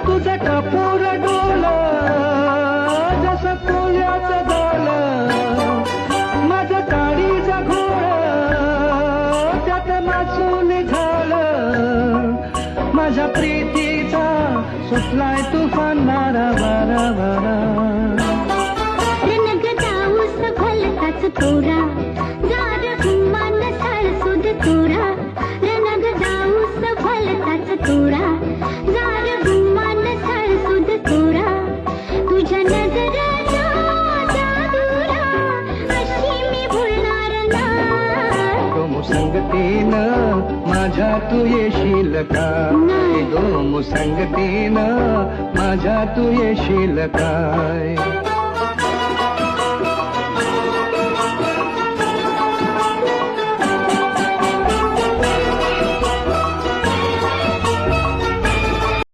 तुझं टपोर डोल जसं कोल्याचं डोल, माझं काळीचं घोळ त्यात नाचून झालं, माझ्या प्रीतीचा सुटलाय तुफान वारा वारा वारा. रणग जाऊस भलताच तोरा, जार गुमान साळसुद तोरा. रणग जाऊस भलताच तोरा, जार गुमान साळसुद तोरा. तुझ्या नजरेच्या जादूला अशी मी भुलणार नाही. तो संगतीनं माझ्या तू येशील का? तो संगतीनं माझ्या तू येशील काय?